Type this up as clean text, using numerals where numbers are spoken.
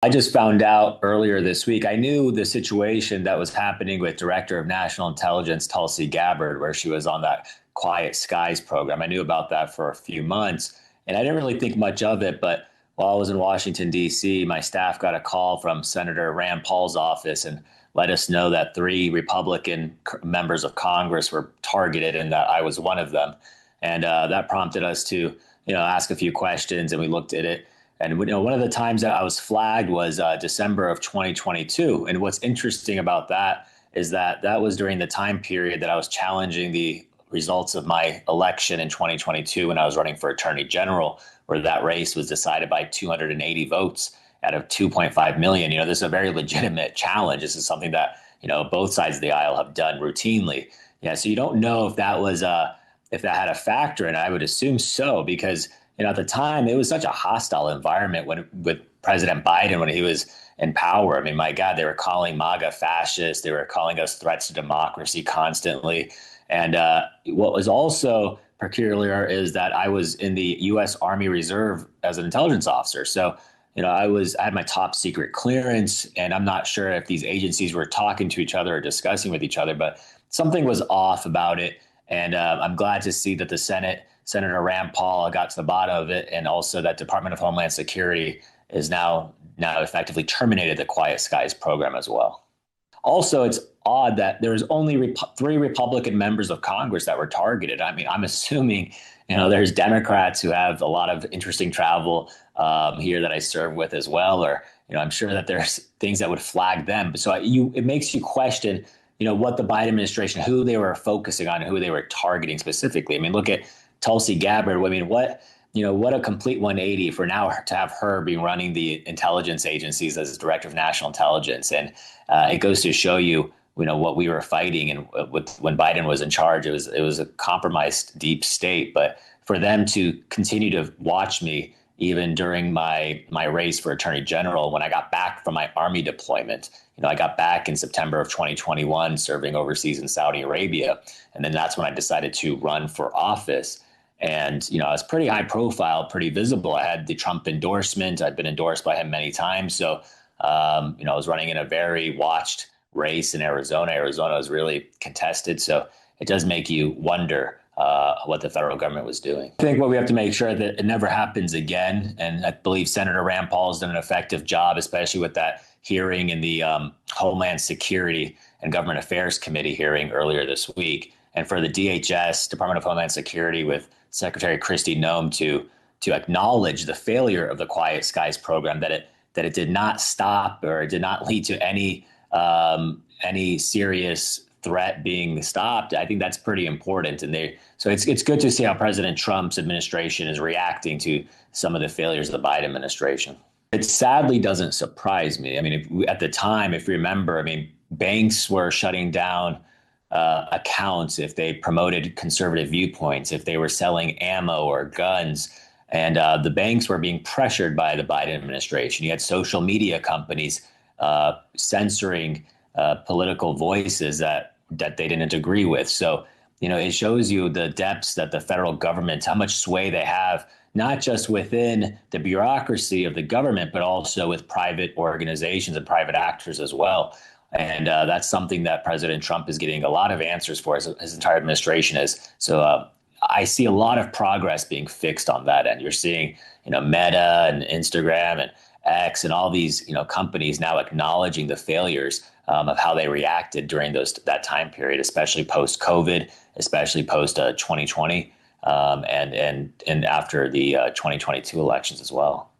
I just found out earlier this week. I knew the situation that was happening with Director of National Intelligence Tulsi Gabbard, where she was on that Quiet Skies program. I knew about that for a few months, and I didn't really think much of it. But while I was in Washington, D.C., my staff got a call from Senator Rand Paul's office and let us know that three Republican members of Congress were targeted and that I was one of them. And that prompted us to, ask a few questions, and we looked at it. And one of the times that I was flagged was December of 2022. And what's interesting about that is that that was during the time period that I was challenging the results of my election in 2022 when I was running for Attorney General, where that race was decided by 280 votes out of 2.5 million. This is a very legitimate challenge. This is something that, both sides of the aisle have done routinely. Yeah, so you don't know if that was if that had a factor, and I would assume so, because at the time, it was such a hostile environment with President Biden when he was in power. I mean, my God, they were calling MAGA fascist. They were calling us threats to democracy constantly. And what was also peculiar is that I was in the U.S. Army Reserve as an intelligence officer. So, I had my top secret clearance, and I'm not sure if these agencies were talking to each other or discussing with each other, but something was off about it. And I'm glad to see that the Senator Rand Paul got to the bottom of it, and also that Department of Homeland Security is now effectively terminated the Quiet Skies program as well. Also, it's odd that there was only three Republican members of Congress that were targeted. I mean, I'm assuming, there's Democrats who have a lot of interesting travel here that I serve with as well, or, I'm sure that there's things that would flag them. So it makes you question, what the Biden administration, who they were focusing on, who they were targeting specifically. I mean, look at Tulsi Gabbard. I mean, what a complete 180 for now to have her be running the intelligence agencies as Director of National Intelligence. And it goes to show you, what we were fighting. And when Biden was in charge, it was a compromised deep state. But for them to continue to watch me, even during my race for Attorney General, when I got back from my Army deployment, I got back in September of 2021, serving overseas in Saudi Arabia. And then that's when I decided to run for office. And, I was pretty high profile, pretty visible. I had the Trump endorsement. I'd been endorsed by him many times. So, I was running in a very watched race in Arizona. Arizona was really contested. So it does make you wonder what the federal government was doing. I think what we have to make sure that it never happens again. And I believe Senator Rand Paul has done an effective job, especially with that hearing in the Homeland Security and Government Affairs Committee hearing earlier this week. And for the DHS, Department of Homeland Security, with Secretary Kristi Noem to acknowledge the failure of the Quiet Skies program, that it did not stop, or it did not lead to any serious threat being stopped. I think that's pretty important. And so it's good to see how President Trump's administration is reacting to some of the failures of the Biden administration. It sadly doesn't surprise me. I mean, at the time, if you remember, I mean, banks were shutting down accounts if they promoted conservative viewpoints, if they were selling ammo or guns. And the banks were being pressured by the Biden administration. You had social media companies censoring political voices that they didn't agree with. So, it shows you the depths that the federal government, how much sway they have, not just within the bureaucracy of the government, but also with private organizations and private actors as well. And that's something that President Trump is getting a lot of answers for, as his entire administration is. So I see a lot of progress being fixed on that end. You're seeing, Meta and Instagram and X and all these, companies now acknowledging the failures of how they reacted during that time period, especially post-COVID, especially post 2020, and after the 2022 elections as well.